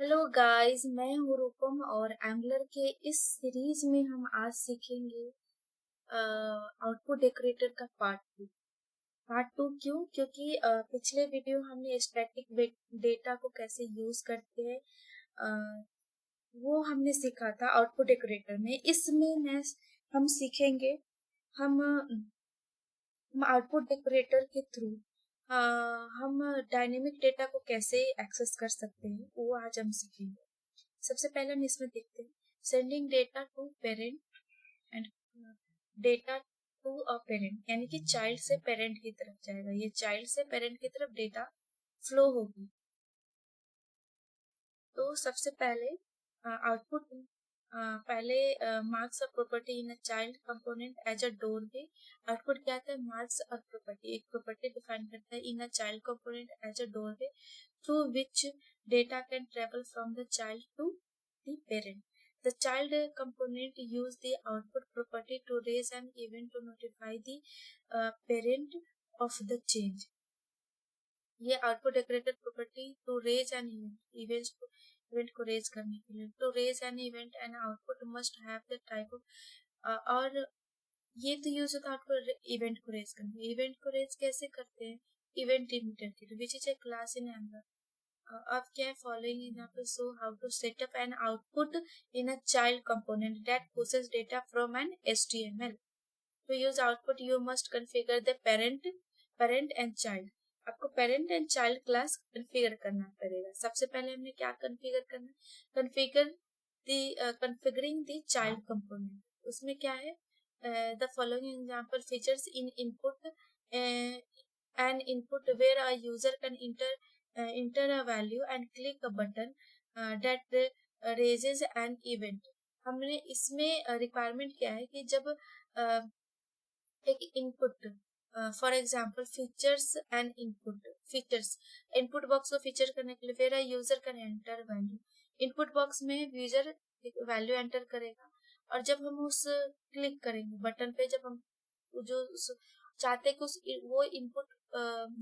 Hello guys, मैं हूँ रूपम और एंगलर के इस सीरीज में हम आज सीखेंगे आउटपुट डेकोरेटर का पार्ट टू क्यों? क्योंकि पिछले वीडियो हमने स्टैटिक डेटा को कैसे यूज करते हैं वो हमने सीखा था आउटपुट डेकोरेटर में। इसमें हम सीखेंगे हम आउटपुट डेकोरेटर के थ्रू हम डायनेमिक डेटा को कैसे एक्सेस कर सकते हैं वो आज हम सीखेंगे। सबसे पहले हम इसमें देखते हैं sending data to parent and data to a parent, यानी कि चाइल्ड से पेरेंट की तरफ जाएगा। ये चाइल्ड से पेरेंट की तरफ डेटा फ्लो होगी। तो सबसे पहले आउटपुट पहले marks a property in a child component as a doorway. Output क्या आता है? मार्क्स अ प्रॉपर्टी, एक प्रॉपर्टी डिफाइन करता है in a child component as a doorway through which data can travel from the child to the parent. The child component use the output property to raise an event to notify the parent of the change. ये output decorator property to raise an event को raise करने के लिए, to raise an event and output must have the type of, और ये तो use होता है आउटपुट इवेंट को रेज करने। इवेंट को रेज कैसे करते हैं? इवेंट इमिटर के, which is a class in Angular. अब क्या है? Following example show how to set up an output in a child component that process data from an HTML. To use output, you must configure the parent and child. आपको parent and child class configure करना पड़ेगा। सबसे पहले हमने क्या configure करना? Configuring the child component. उसमें क्या है? The following example features in input an input where a user can enter a value and click a button that raises an event. हमने इसमें रिक्वायरमेंट क्या है कि जब एक input, for example features and input box को feature करने के लिए where user can enter value. Input box में यूजर वैल्यू एंटर करेगा और जब हम उस क्लिक करेंगे बटन पे, जब हम जो चाहते हैं कि वो इनपुट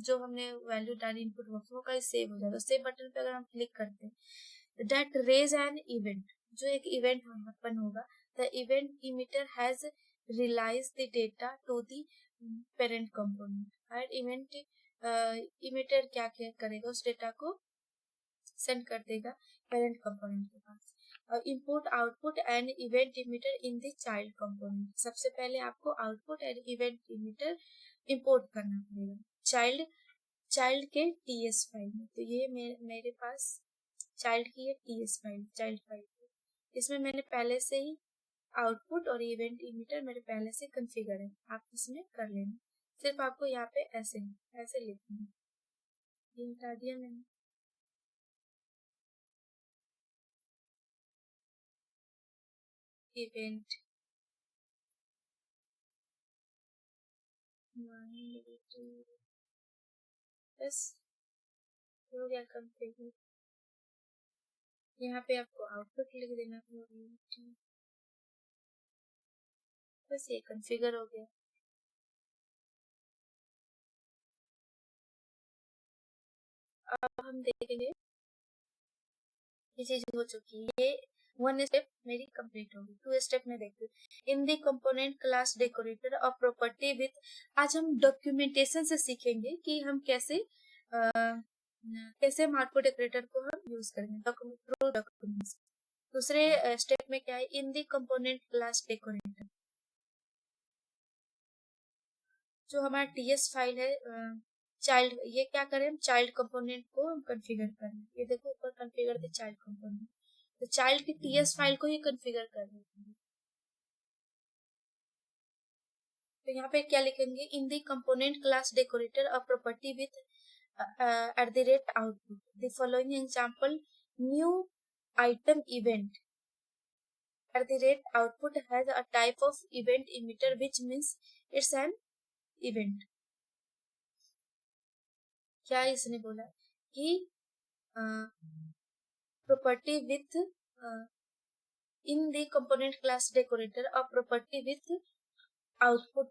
जो हमने वैल्यू डाली इनपुट बॉक्स वो कहीं सेव हो जाएगा। सेव बटन पे अगर हम क्लिक करते हैं दैट रेज एन इवेंट, जो एक इवेंट उत्पन्न होगा। The event emitter has relays the data to the parent component. और इवेंट इमिटर क्या करेगा? उस डेटा को सेंड कर देगा पेरेंट कंपोनेंट के पास। Input output and event emitter in the child component. सबसे पहले आपको output and event emitter import करना पड़ेगा चाइल्ड के TS फाइल में। तो ये मेरे पास चाइल्ड की है TS फाइल, चाइल्ड फाइल। इसमें मैंने पहले से ही आउटपुट और इवेंट इमिटर मेरे पहले से कॉन्फ़िगर है, आप इसमें कर लेना। सिर्फ आपको यहाँ पे ऐसे लिखना है। ये हटा दिया मैंने। इवेंट बस हो गया कॉन्फ़िगर। यहाँ पे आपको आउटपुट लिख देना था। बस ये कॉन्फ़िगर हो गया। अब हम देखेंगे ये चीज हो चुकी है। ये वन स्टेप मेरी कंप्लीट होगी। टू स्टेप में देखते हैं इन दी कंपोनेंट क्लास डेकोरेटर और प्रॉपर्टी विथ। आज हम डॉक्यूमेंटेशन से सीखेंगे कि हम कैसे हम आउटपुट डेकोरेटर को हम यूज करेंगे थ्रू डॉक्यूमेंट्स। दूसरे स्टेप में क्या है? इन दी कंपोनेंट क्लास डेकोरेटर, जो हमारा TS फाइल है चाइल्ड, ये क्या करें? हम चाइल्ड कंपोनेंट को हम कॉन्फ़िगर करें। ये देखो ऊपर कॉन्फ़िगर द चाइल्ड कंपोनेंट, तो चाइल्ड की TS फाइल को ही कॉन्फ़िगर कर देते हैं। तो यहाँ पे क्या लिखेंगे? In the component class decorator a property with @output the following example new item event @output has a type of event emitter which means it's an event. क्या इसने बोला कि property with in the component class decorator a property with output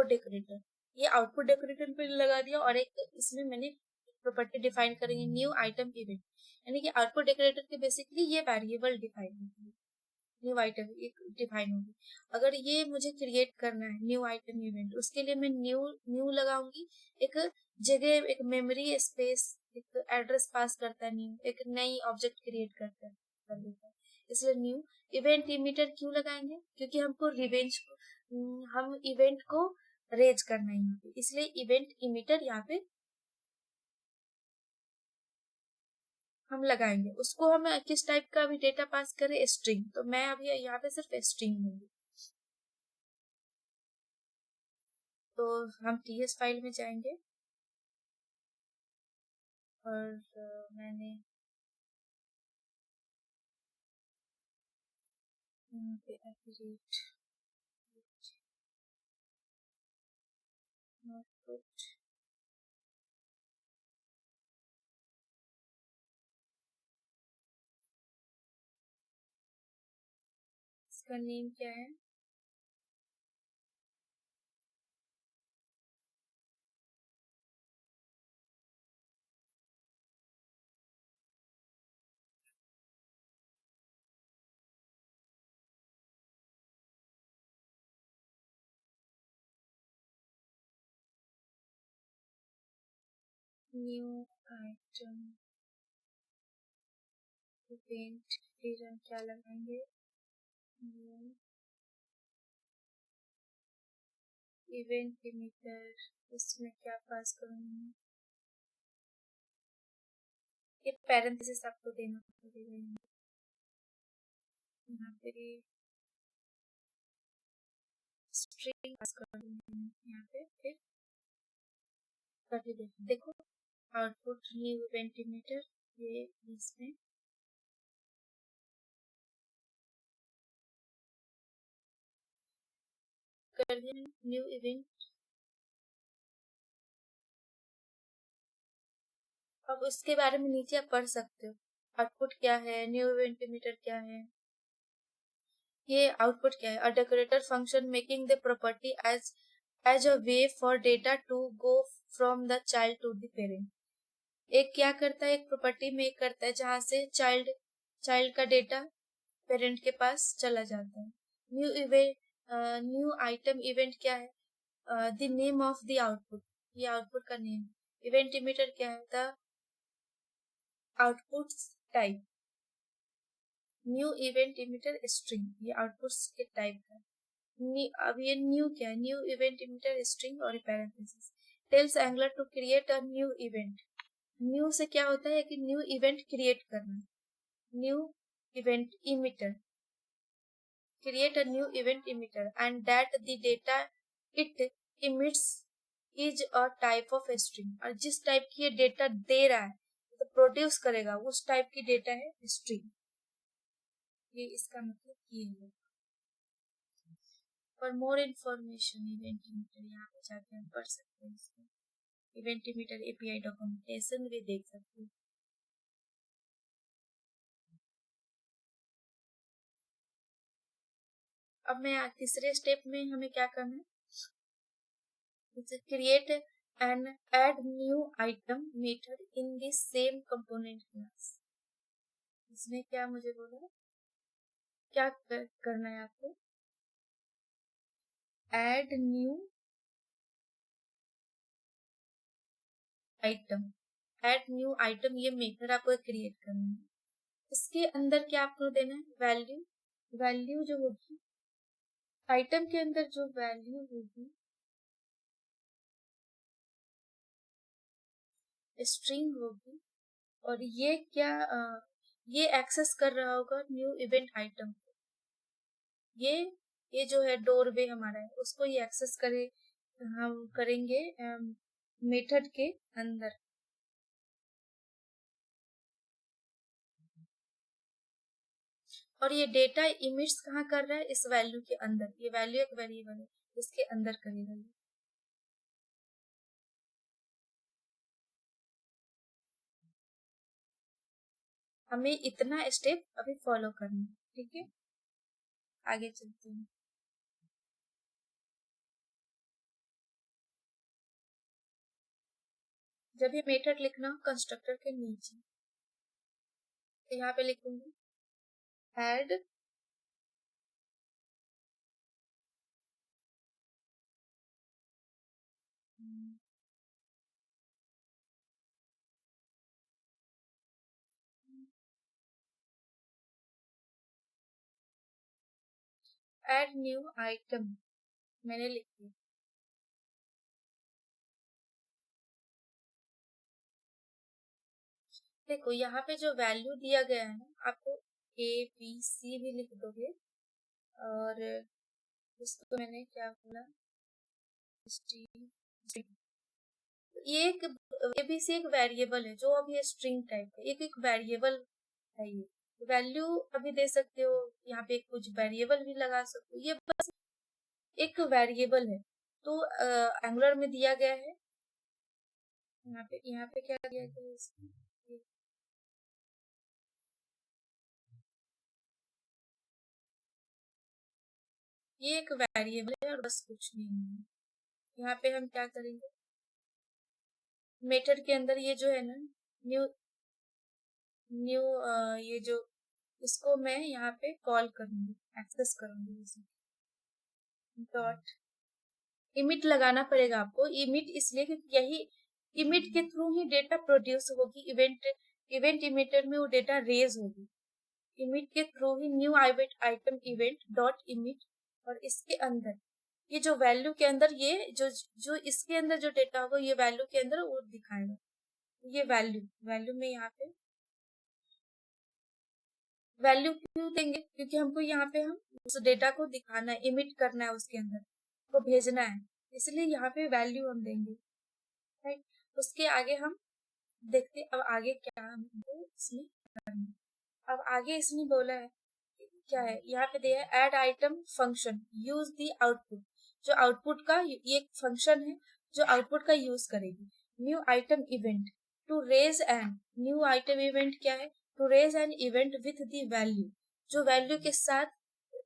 decorator। ये output decorator पे लगा दिया और एक इसमें मैंने प्रॉपर्टी डिफाइन करेंगे न्यू आइटम इवेंट, यानी कि आउटपुट डेकोरेटर के बेसिकली ये वेरिएबल डिफाइन होती है, न्यू आइटम एक डिफाइन होगी। अगर ये मुझे क्रिएट करना है न्यू आइटम इवेंट, उसके लिए मैं न्यू लगाऊंगी, एक जगह, एक मेमोरी स्पेस, एक एड्रेस पास करता है न्यू, एक नई ऑब्जेक्ट क्रिएट करता है, कर देता है, इसलिए न्यू। इवेंट इमीटर क्यों लगाएंगे? क्योंकि हमको रिवेंज, हम इवेंट को रेज करना है यहाँ पे, इसलिए इवेंट इमीटर यहाँ पे हम लगाएंगे। उसको हम किस टाइप का अभी डेटा पास करें? स्ट्रिंग, तो मैं अभी यहाँ पे सिर्फ स्ट्रिंग दूंगी। तो हम टीएस फाइल में जाएंगे और मैंने यहाँ पे एग्रीगेट आउटपुट, इसका नेम क्या है? न्यू आइटम इवेंट, फिर हम क्या लगाएंगे? न्यू इवेंट इमीटर, इसमें क्या पास करूंगी? ये पैरेंथेसिस आपको देना पड़ेगा यहाँ पे, स्ट्रिंग पास कर दूंगी यहाँ पे, फिर करके देखो आउटपुट न्यू इवेंट इमीटर, ये इसमें कर दिया न्यू इवेंट। अब उसके बारे में नीचे आप पढ़ सकते हो, आउटपुट क्या है, न्यू इवेंट इमीटर क्या है। ये आउटपुट क्या है? A decorator function making the property as a way for data to go from the child to the parent. एक क्या करता है? एक प्रॉपर्टी मेक करता है जहां से चाइल्ड का डेटा पेरेंट के पास चला जाता है। New event, new item event क्या है? The name of the output, ये आउटपुट का नेम। इवेंट इमीटर क्या है? The output type. New event emitter string, ये आउटपुट के टाइप का। अब ये न्यू क्या है? न्यू इवेंट इमीटर स्ट्रिंग और parenthesis tells Angular to create a new event. New से क्या होता है कि न्यू इवेंट क्रिएट करना। New event emitter, create a new event emitter and that the data it emits is a type of string, और जिस type की ये डेटा दे रहा है तो प्रोड्यूस करेगा उस टाइप की डेटा है स्ट्रिंग। ये इसका मतलब ये है। For more information event emitter, यहाँ पे जाके हम पढ़ सकते हैं इसको, इवेंट इमीटर एपीआई डॉक्यूमेंटेशन भी देख सकते हैं। अब मैं तीसरे स्टेप में हमें क्या करना है? Create and add new item method in the same component class। इसमें क्या मुझे बोला, क्या करना है आपको? add new item, add new item ये मेथड आपको क्रिएट करना है। इसके अंदर क्या आपको देना है? वैल्यू, वैल्यू जो होगी आइटम के अंदर, जो वैल्यू होगी स्ट्रिंग होगी, और ये क्या ये एक्सेस कर रहा होगा न्यू इवेंट आइटम। ये जो है डोरवे हमारा है, उसको ये एक्सेस करे, हम करेंगे मेथड के अंदर। और ये डेटा इमिट्स कहाँ कर रहा है? इस वैल्यू के अंदर। ये वैल्यू एक वेरिएबल है, इसके अंदर करेगा। हमें इतना स्टेप अभी फॉलो करना है, ठीक है? आगे चलते हैं। जब ये मेथड लिखना हो कंस्ट्रक्टर के नीचे, तो यहाँ पे लिखूंगी ऐड ऐड न्यू आइटम, मैंने लिख दिया। देखो यहाँ पे जो वैल्यू दिया गया है ना, आपको ABC भी लिख दोगे, और इसको मैंने क्या बोला, ये एक ABC एक वेरिएबल है जो अब ये स्ट्रिंग टाइप है, एक एक वेरिएबल है। ये वैल्यू अभी दे सकते हो, यहाँ पे कुछ वेरिएबल भी लगा सकते हो, ये बस एक वेरिएबल है। तो एंगुलर में दिया गया है, यहाँ पे क्या दिया गया है इसमें, ये एक वेरिएबल है और बस कुछ नहीं है। यहाँ पे हम क्या करेंगे, मेथड के अंदर ये जो है ना न्यू न्यू ये जो, इसको मैं यहाँ पे कॉल करूंगी, एक्सेस करूंगी इसे। डॉट इमिट लगाना पड़ेगा आपको, इमिट इसलिए क्योंकि यही इमिट के थ्रू ही डेटा प्रोड्यूस होगी, इवेंट इमिटर में वो डेटा रेज होगी। इमिट के थ्रू ही new item event dot emit, और इसके अंदर ये जो वैल्यू के अंदर ये जो इसके अंदर जो डेटा होगा ये वैल्यू के अंदर वो दिखाएगा। ये वैल्यू में यहाँ पे वैल्यू क्यों देंगे, क्योंकि हमको यहाँ पे हम उस डेटा को दिखाना है, इमिट करना है, उसके अंदर को भेजना है, इसलिए यहाँ पे वैल्यू हम देंगे। राइट, उसके आगे हम देखते अब आगे क्या हमको इसमें करना है। अब आगे इसमें बोला है क्या है, यहाँ पे दिया है add item function use the output, जो आउटपुट का ये एक फंक्शन है जो आउटपुट का यूज करेगी। New item event to raise and, new item event क्या है, to raise an event with the value, जो वैल्यू के साथ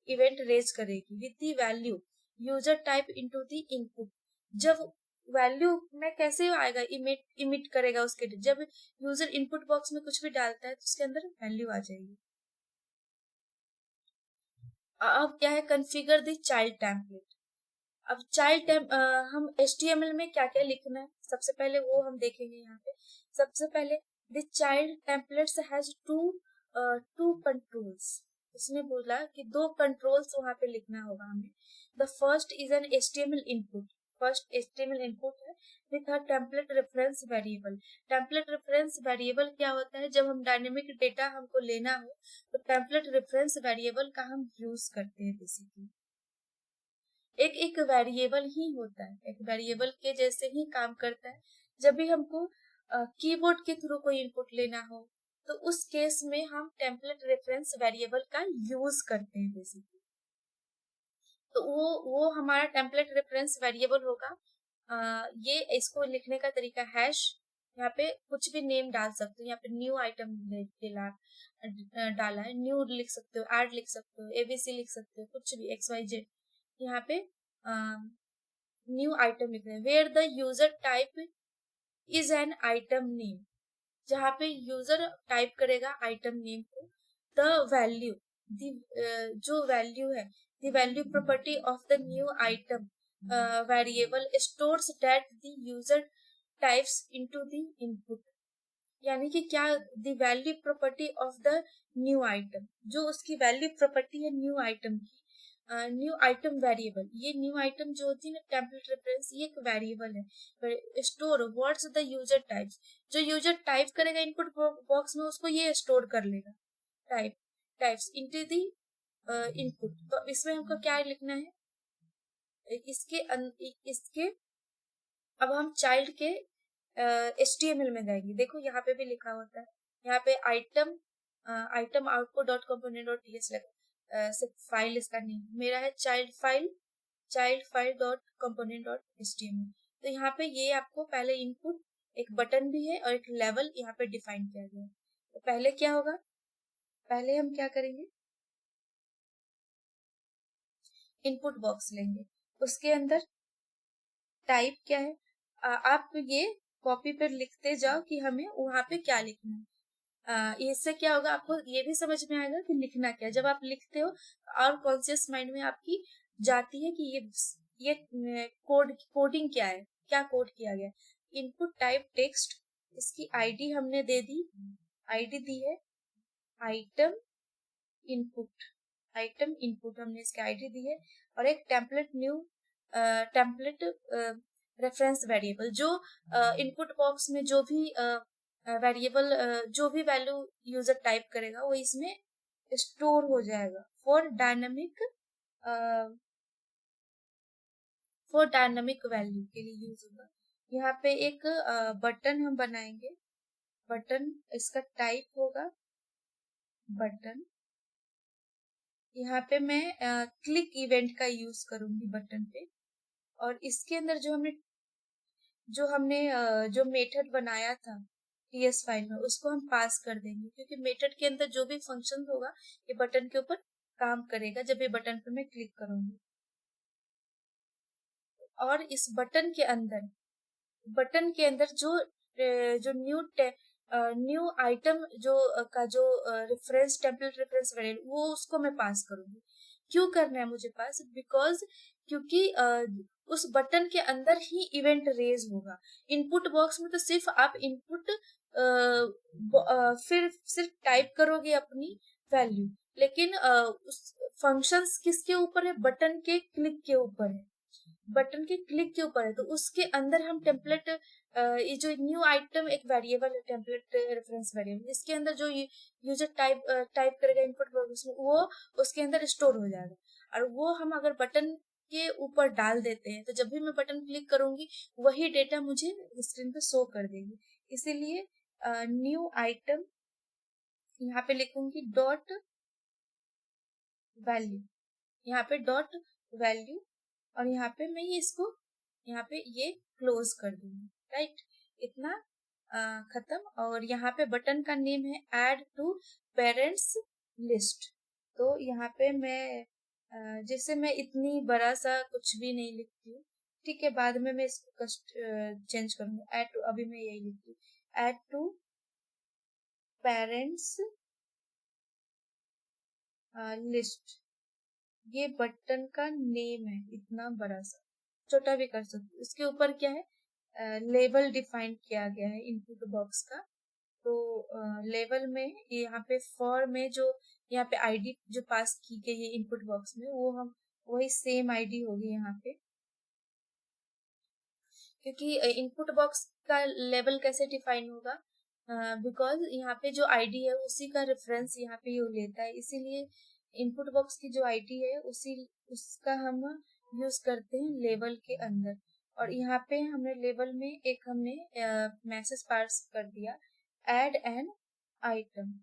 इवेंट रेज करेगी, with the value user type into the input. जब वैल्यू में कैसे आएगा, इमिट करेगा उसके, जब यूजर इनपुट बॉक्स में कुछ भी डालता है तो उसके अंदर वैल्यू आ जाएगी। अब क्या है, कॉन्फ़िगर द चाइल्ड टेम्पलेट। अब हम HTML में क्या क्या लिखना है सबसे पहले वो हम देखेंगे। यहाँ पे सबसे पहले the child templates has two controls, इसमें बोला कि दो कंट्रोल्स वहां पे लिखना होगा हमें। The first is an HTML input, first HTML input है with a template reference variable. Template reference variable क्या होता है, जब हम डायनेमिक डेटा हमको लेना हो तो टेम्पलेट रेफरेंस वेरिएबल का हम यूज करते हैं। बेसिकली एक एक वेरिएबल ही होता है, एक वेरिएबल के जैसे ही काम करता है। जब भी हमको कीबोर्ड के थ्रू कोई इनपुट लेना हो तो उस केस में हम टेम्पलेट रेफरेंस वेरिएबल का यूज करते हैं बेसिकली। तो वो हमारा टेम्पलेट रेफरेंस वेरिएबल होगा। ये इसको लिखने का तरीका हैश, यहाँ पे कुछ भी नेम डाल सकते हो, यहाँ पे न्यू आइटम डाला है, न्यू लिख सकते हो, ऐड लिख सकते हो, ABC लिख सकते हो, कुछ भी XYZ। यहाँ पे न्यू आइटम लिख रहे हैं, where the user type is an item name, जहाँ पे यूजर टाइप करेगा आइटम नेम को। द वैल्यू, जो वैल्यू है, the value property of the new item variable stores that the user types into the input. यानी कि क्या, the value property of the new item, जो उसकी वैल्यू प्रॉपर्टी है न्यू आइटम की, न्यू आइटम वेरिएबल, ये new item जो होती है ना टेम्पलेट रेफरेंस, ये एक वेरिएबल है। Store what's the user types, जो यूजर टाइप करेगा इनपुट बॉक्स में उसको ये स्टोर कर लेगा, टाइप्स इनटू द इनपुट। तो इसमें हमको क्या लिखना है, इसके अब हम चाइल्ड के HTML में जाएंगे। देखो यहाँ पे भी लिखा होता है, यहाँ पे item output dot component dot TS लगा, फाइल इसका नेम मेरा है child file dot component dot HTML। तो यहाँ पे ये आपको पहले इनपुट, एक बटन भी है और एक लेवल यहाँ पे डिफाइन किया गया है। तो पहले क्या होगा, पहले हम क्या करेंगे, इनपुट बॉक्स लेंगे, उसके अंदर टाइप क्या है, आप ये कॉपी पे लिखते जाओ कि हमें वहां पे क्या लिखना है। इससे क्या होगा, आपको ये भी समझ में आएगा कि लिखना क्या है। जब आप लिखते हो और कॉन्शियस माइंड में आपकी जाती है कि ये कोडिंग क्या है, क्या कोड किया गया। इनपुट टाइप टेक्स्ट, इसकी आईडी हमने दे दी, आईडी दी है आइटम इनपुट, आइटम इनपुट हमने इसकी आईडी दी है, और एक टेम्पलेट रेफरेंस वेरिएबल, जो इनपुट बॉक्स में जो भी वेरिएबल जो भी वैल्यू यूजर टाइप करेगा वो इसमें स्टोर हो जाएगा फॉर डायनामिक वैल्यू के लिए यूज होगा। यहाँ पे एक बटन हम बनाएंगे, बटन इसका टाइप होगा बटन। यहाँ पे मैं क्लिक इवेंट का यूज करूंगी बटन पे, और इसके अंदर जो मेथड बनाया था टीएस फाइल में उसको हम पास कर देंगे, क्योंकि मेथड के अंदर जो भी फंक्शन होगा ये बटन के ऊपर काम करेगा जब ये बटन पे मैं क्लिक करूंगी। और इस बटन के अंदर जो न्यू आइटम जो रेफरेंस टेम्पलेट रेफरेंस वेरिएबल वो उसको मैं पास करूंगी। क्यों करना है मुझे पास? क्योंकि उस बटन के अंदर ही इवेंट रेज होगा। इनपुट बॉक्स में तो सिर्फ आप इनपुट फिर सिर्फ टाइप करोगे अपनी वैल्यू, लेकिन उस फंक्शंस किसके ऊपर है? बटन के क्लिक के ऊपर है, बटन के क्लिक के ऊपर है। तो उसके अंदर हम टेम्पलेट, ये जो न्यू आइटम एक वेरिएबल है टेम्पलेट रेफरेंस वेरिएबल, इसके अंदर जो यूजर टाइप करेगा इनपुट बॉक्स में वो उसके अंदर स्टोर हो जाएगा। और वो हम अगर बटन के ऊपर डाल देते हैं तो जब भी मैं बटन क्लिक करूंगी वही डेटा मुझे स्क्रीन पे शो कर देगी। इसीलिए न्यू आइटम यहाँ पे लिखूंगी डॉट वैल्यू, यहाँ पे डॉट वैल्यू, और यहाँ पे मैं यहाँ पे ये क्लोज कर दूंगी। राइट, इतना खत्म। और यहाँ पे बटन का नेम है ऐड टू पेरेंट्स लिस्ट। तो यहाँ पे मैं जैसे मैं इतनी बड़ा सा कुछ भी नहीं लिखती हूँ, ठीक है, बाद में मैं इसको चेंज करूंगी। ऐड टू, अभी मैं यही लिखती हूँ, ऐड टू पेरेंट्स लिस्ट। ये बटन का नेम है, इतना बड़ा सा, छोटा भी कर सकते। इसके ऊपर क्या है? लेवल डिफाइन किया गया है इनपुट बॉक्स का। तो लेवल में यहाँ पे फॉर में जो यहाँ पे आईडी जो पास की गई है इनपुट बॉक्स में वो हम वही सेम आईडी होगी यहाँ पे, क्योंकि इनपुट बॉक्स का लेवल कैसे डिफाइन होगा? बिकॉज यहाँ पे जो आईडी है उसी का रेफरेंस यहाँ पे ये लेता है, इसीलिए इनपुट बॉक्स की जो आईडी है उसका हम यूज करते हैं लेवल के अंदर। और यहाँ पे हमने लेवल में हमने मैसेज पास कर दिया, ऐड एन आइटम।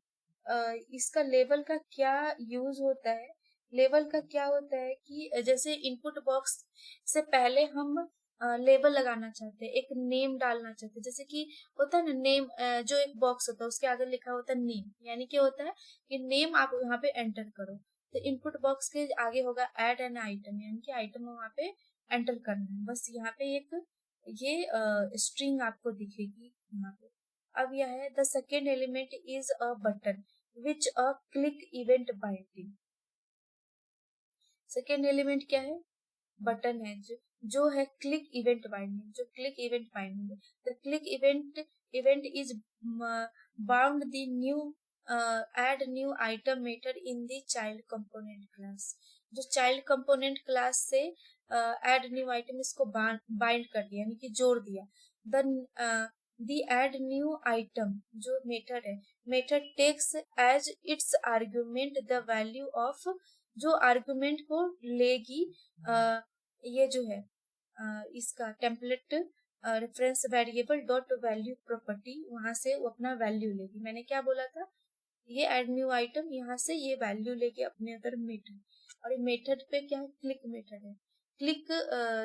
इसका लेवल का क्या यूज होता है? लेवल का क्या होता है कि जैसे इनपुट बॉक्स से पहले हम लेबल लगाना चाहते हैं, एक नेम डालना चाहते हैं, जैसे कि होता है ना नेम, जो एक बॉक्स होता है उसके आगे लिखा होता है नेम, यानी कि होता है कि नेम आप यहाँ पे एंटर करो। तो इनपुट बॉक्स के आगे होगा ऐड एन आइटम, यानी कि आइटम वहाँ पे एंटर करना है। बस यहाँ पे ये स्ट्रिंग आपको दिखेगी यहाँ पे। अब यह है the second element is a button which a click event binding. Second element क्या है? बटन है जो है क्लिक इवेंट बाइंडिंग, जो क्लिक इवेंट बाइंडिंग है। The click event is bound the new add new item method in the child component class. जो child component class से add new item इसको बाइंड कर दिया, यानी कि जोड़ दिया। द एड न्यू आइटम जो मेथड है, method takes as its argument the value of, जो आर्गुमेंट को लेगी ये जो है इसका template reference variable dot value property, वहां से वो अपना वैल्यू लेगी। मैंने क्या बोला था? ये एड न्यू आइटम यहाँ से ये वैल्यू लेके अपने अंदर मेथड, और ये मेथड पे क्या है? क्लिक मेथड है, क्लिक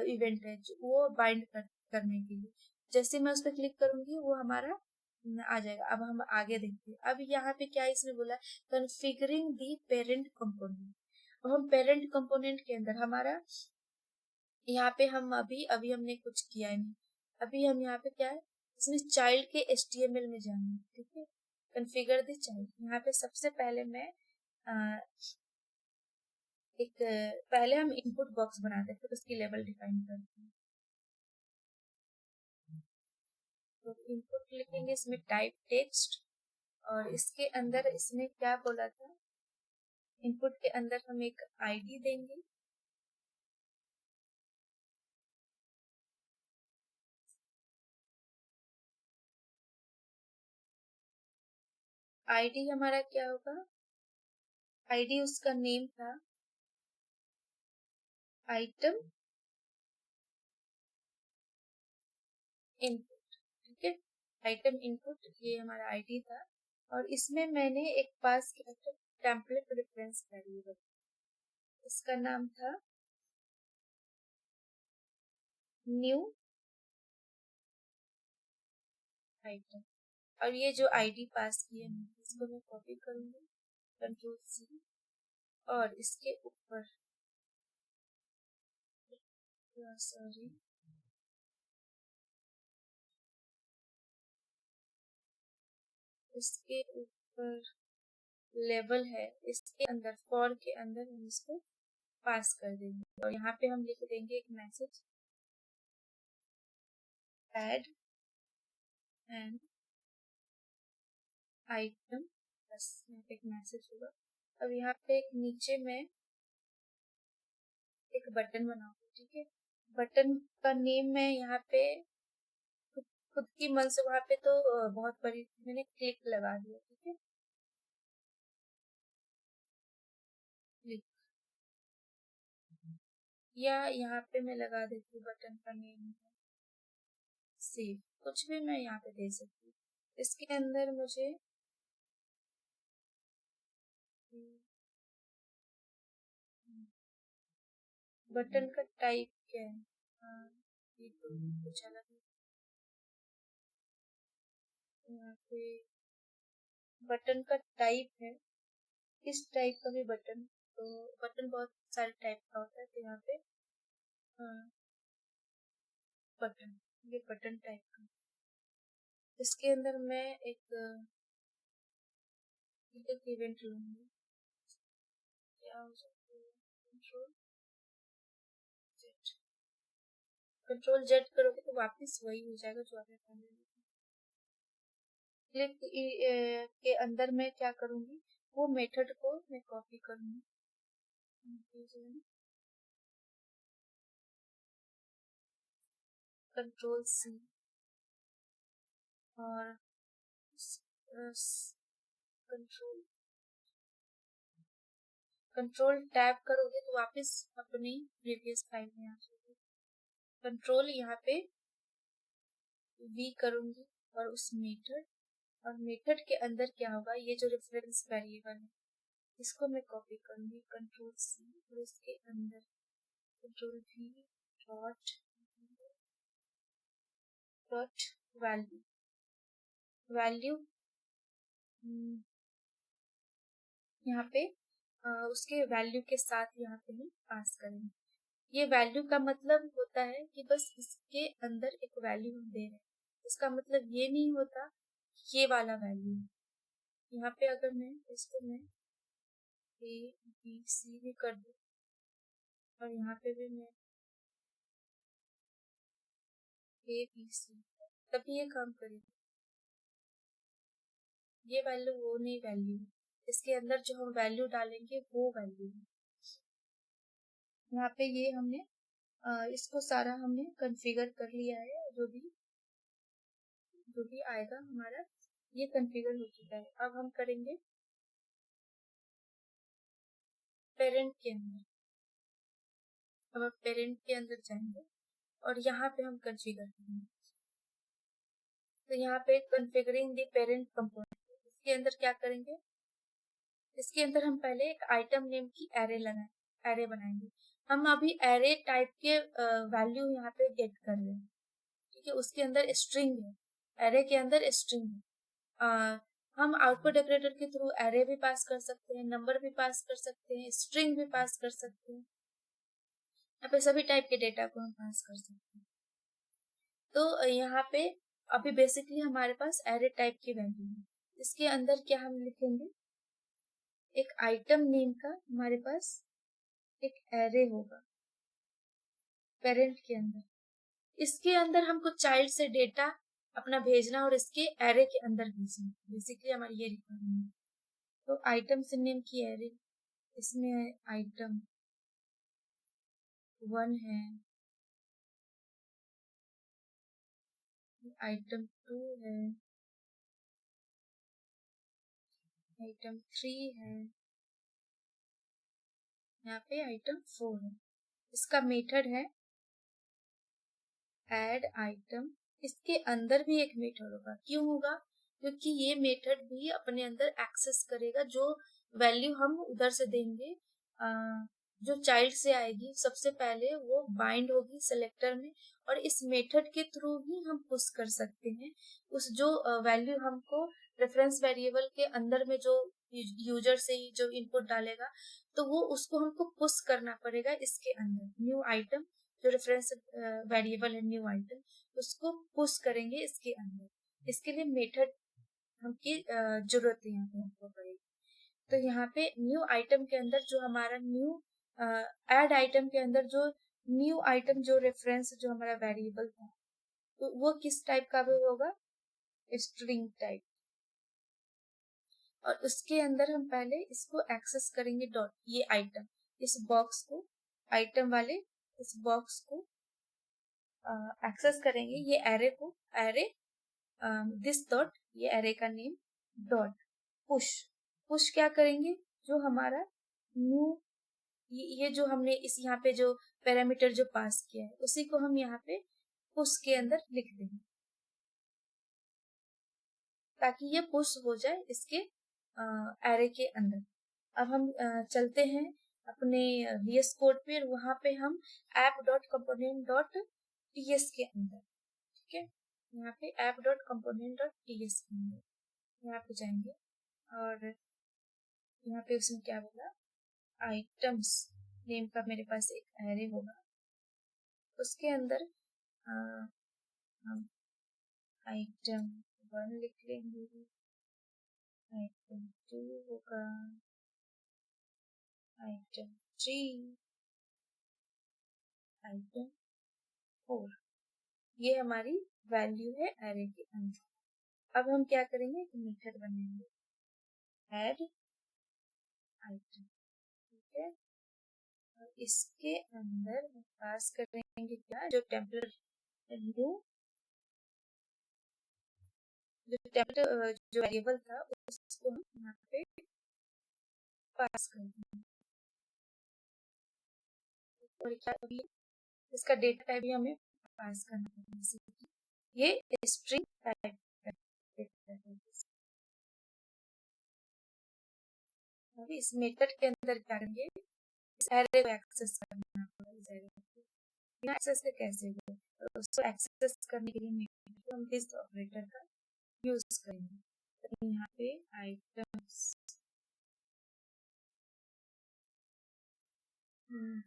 इवेंट है वो बाइंड करने के लिए। जैसे मैं उस पर क्लिक करूंगी वो हमारा आ जाएगा। अब हम आगे देखते हैं। अब यहाँ पे क्या इसने बोला? कॉन्फ़िगरिंग दी पेरेंट कंपोनेंट। अब हम पेरेंट कंपोनेंट के अंदर हमारा यहाँ पे हम अभी हमने कुछ किया नहीं। अभी हम यहाँ पे क्या है? इसमें चाइल्ड के HTML में जाना है, ठीक है। कॉन्फ़िगर द चाइल्ड, यहाँ पे सबसे पहले मैं पहले हम इनपुट बॉक्स बनाते हैं, फिर उसकी लेवल डिफाइन करते हैं। तो इनपुट लिखेंगे, इसमें टाइप टेक्स्ट, और इसके अंदर इसमें क्या बोला था, इनपुट के अंदर हम एक आईडी देंगे, आईडी हमारा क्या होगा, आईडी उसका नेम था आइटम इनपुट, ठीक है। आइटम इनपुट ये हमारा आईडी था, और इसमें मैंने एक पास किया था टेम्पलेट रेफरेंस वेरिएबल, इसका नाम था न्यू आइटम। और ये जो आईडी पास की है इसको मैं कॉपी करूंगी, Ctrl+C, और इसके ऊपर सॉरी इसके ऊपर लेवल है, इसके अंदर फॉर के अंदर हम इसको पास कर देंगे, और यहाँ पे हम लिख देंगे एक मैसेज, ऐड एंड आइटम, बस यहाँ पे एक मैसेज होगा। अब यहाँ पे एक नीचे में एक बटन बनाऊंगी, ठीक है। बटन का नेम मैं यहाँ पे खुद की मन से, वहां पे तो बहुत बड़ी मैंने क्लिक लगा दिया, ठीक है, क्लिक, या यहाँ पे मैं लगा देती हूँ बटन का नेम सेव, कुछ भी मैं यहाँ पे दे सकती हूँ। इसके अंदर मुझे बटन का टाइप क्या है, ये तो कुछ अलग है, यहाँ पे बटन का टाइप है, इस टाइप का भी बटन, तो बटन बहुत सारे टाइप का होता है, तो यहाँ पे बटन, ये बटन टाइप का, इसके अंदर मैं एक इवेंट लूंगी, क्या हो सकता है, कंट्रोल जेड करोगे तो वापस वही हो जाएगा जो आपने पहले क्लिक के अंदर मैं क्या करूंगी, वो मेथड को मैं कॉपी करूंगी, Ctrl+C, और कंट्रोल टैब करोगे तो वापस अपनी प्रीवियस फाइल में आ जाओगे। कंट्रोल यहाँ पे V करूंगी, और उस मेथड, और मेथड के अंदर क्या होगा, ये जो रेफरेंस वेरिएबल है इसको मैं कॉपी करूंगी, Ctrl+C, और इसके अंदर Ctrl+V डॉट वैल्यू, वैल्यू यहाँ पे उसके वैल्यू के साथ यहाँ पे हम पास करेंगे। ये वैल्यू का मतलब होता है कि बस इसके अंदर एक वैल्यू हम दे रहे हैं, इसका मतलब ये नहीं होता ये वाला वैल्यू। यहाँ पे अगर मैं इसको मैं ABC भी कर दूं, और यहाँ पे भी मैं ABC, तभी ये काम करेगा, ये वैल्यू वो नहीं वैल्यू है, इसके अंदर जो हम वैल्यू डालेंगे वो वैल्यू है। यहाँ पे ये हमने इसको सारा हमने कॉन्फ़िगर कर लिया है, जो भी आएगा हमारा ये कॉन्फ़िगर हो चुका है। अब हम करेंगे पेरेंट के अंदर, अब हम पेरेंट के अंदर जाएंगे, और यहाँ पे हम कॉन्फ़िगर करेंगे, तो यहाँ पे कॉन्फ़िगरिंग द पेरेंट कंपोनेंट, इसके अंदर क्या करेंगे, इसके अंदर हम पहले एक आइटम नेम की एरे बनाएंगे। हम अभी एरे टाइप के वैल्यू यहाँ पे गेट कर रहे हैं, ठीक है, उसके अंदर स्ट्रिंग है, एरे के अंदर स्ट्रिंग है। हम आउटपुट डेकोरेटर के थ्रू एरे भी पास कर सकते हैं, नंबर भी पास कर सकते हैं, स्ट्रिंग भी पास कर सकते हैं, यहाँ पे सभी टाइप के डेटा को हम पास कर सकते हैं। तो यहाँ पे अभी बेसिकली हमारे पास एरे टाइप की वैल्यू है। इसके अंदर क्या हम लिखेंगे, एक आइटम नेम का हमारे पास एक एरे होगा पेरेंट के अंदर। इसके अंदर हमको चाइल्ड से डेटा अपना भेजना और इसके एरे के अंदर भेजना, बेसिकली हमारी ये रिक्वायरमेंट है। तो आइटम से नेम की एरे, इसमें आइटम 1 है, आइटम 2 है, आइटम 3 है, यहाँ पे आइटम 4 है। इसका मेथड है ऐड आइटम। इसके अंदर भी एक मेथड होगा, क्यों होगा, क्योंकि ये मेथड भी अपने अंदर एक्सेस करेगा जो वैल्यू हम उधर से देंगे, जो चाइल्ड से आएगी सबसे पहले वो बाइंड होगी सेलेक्टर में, और इस मेथड के थ्रू ही हम पुश कर सकते हैं उस जो वैल्यू हमको रेफरेंस वेरिएबल के अंदर में जो यूजर से ही जो इनपुट डालेगा, तो वो उसको हमको पुश करना पड़ेगा इसके अंदर। न्यू आइटम जो रेफरेंस वेरिएबल है न्यू आइटम, उसको पुश करेंगे इसके अंदर। इसके लिए मेथड हमकी जरूरत है यहाँ पे हमको पड़ेगी। तो यहाँ पे न्यू आइटम के अंदर जो हमारा न्यू ऐड आइटम के अंदर जो न्यू आइटम जो रेफरेंस जो हमारा वेरिएबल था, तो वो किस टाइप का भी होगा, स्ट्रिंग टाइप। और उसके अंदर हम पहले इसको एक्सेस करेंगे डॉट, ये आइटम, इस बॉक्स को, आइटम वाले इस बॉक्स को एक्सेस करेंगे, ये एरे को, एरे दिस डॉट, ये एरे का नेम डॉट पुश। पुश क्या करेंगे, जो हमारा न्यू ये जो हमने इस यहाँ पे जो पैरामीटर जो पास किया है उसी को हम यहाँ पे पुश के अंदर लिख देंगे, ताकि ये पुश हो जाए इसके एरे के अंदर। अब हम चलते हैं अपने VS कोड पे, वहां पे हम app.component.ts के अंदर, ठीक है, यहाँ पे app.component.ts के अंदर यहाँ पे जाएंगे, और यहाँ पे उसमें क्या बोला, आइटम्स नेम का मेरे पास एक एरे होगा, उसके अंदर हम आइटम 1 लिख लेंगे, आइटम 2 होगा, आइटम 3, आइटम 4। ये हमारी वैल्यू है एरे के अंदर। अब हम क्या करेंगे, एक मेथड बनाएंगे ऐड आइटम, ठीक है, और इसके अंदर हम पास करेंगे क्या, जो टेम्पलेट जो वेरिएबल था उसको हम यहाँ पे पास कर देंगे, और क्या अभी इसका डेटा टाइप भी हमें पास करना है, ये स्ट्रिंग टाइप है। अभी इस मेथड के अंदर क्या करेंगे, इस एरे को एक्सेस करना होगा, इस एरे को बिना एक्सेस के कैसे होगा, तो उसको एक्सेस करने के लिए हम दिस ऑपरेटर का यूज करेंगे। तो यहाँ पे आइटम्स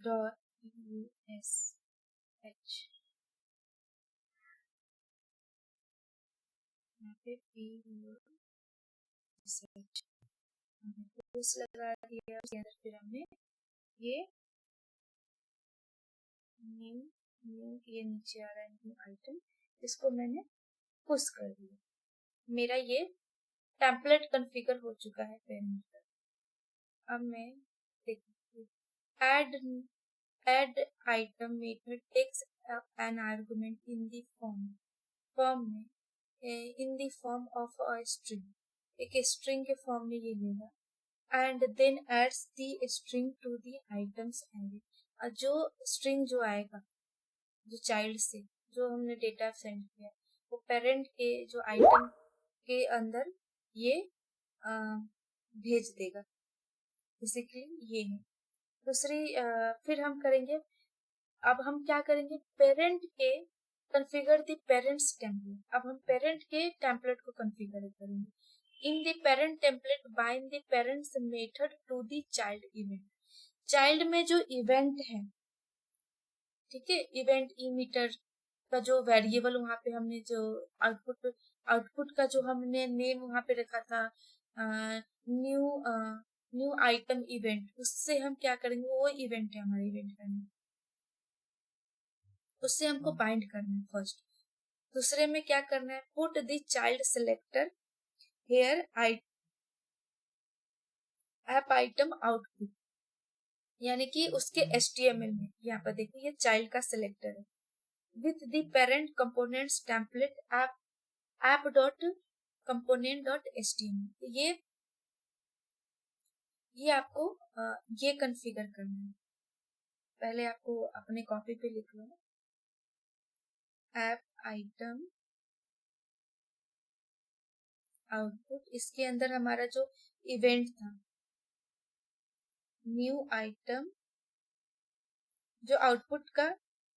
डॉट USH, यहाँ पे PUSH हमने पुश लगा दिया, उसके अंदर फिर हमने ये न्यू ये नीचे आ रहा है न्यू आइटम, इसको मैंने पुश कर दिया, मेरा ये टेम्पलेट कॉन्फ़िगर हो चुका है पेरेंट का। अब मैं देखती हूँ, add item method takes an argument in the form में in the form of a string, एक स्ट्रिंग के फॉर्म में ये लेगा, and then adds the string to the items array. जो स्ट्रिंग जो आएगा जो चाइल्ड से जो हमने डेटा सेंड किया, वो पेरेंट के जो आइटम के अंदर ये भेज देगा, बेसिकली ये है। दूसरी फिर हम करेंगे, अब हम क्या करेंगे, पेरेंट के कॉन्फ़िगर द पेरेंट्स टेम्पलेट। अब हम पेरेंट के टेम्पलेट को कॉन्फ़िगर करेंगे। In the parent template bind the parent's method to the child event. Child में जो इवेंट है, ठीक है, इवेंट इमीटर का जो वेरिएबल वहाँ पे हमने जो आउटपुट का जो हमने नेम वहाँ पे रखा था न्यू न्यू आइटम इवेंट, उससे हम क्या करेंगे, वो इवेंट है हमारा इवेंट का नेम, उससे हमको बाइंड करना है फर्स्ट। दूसरे में क्या करना है, put the child selector here app item output, यानी कि उसके HTML में यहाँ पर देखिए ये चाइल्ड का सिलेक्टर है with the parent components template app dot component dot HTML। ये आपको ये कॉन्फ़िगर करना है। पहले आपको अपने कॉपी पे लिख लो ऐप आइटम आउटपुट, इसके अंदर हमारा जो इवेंट था न्यू आइटम, जो आउटपुट का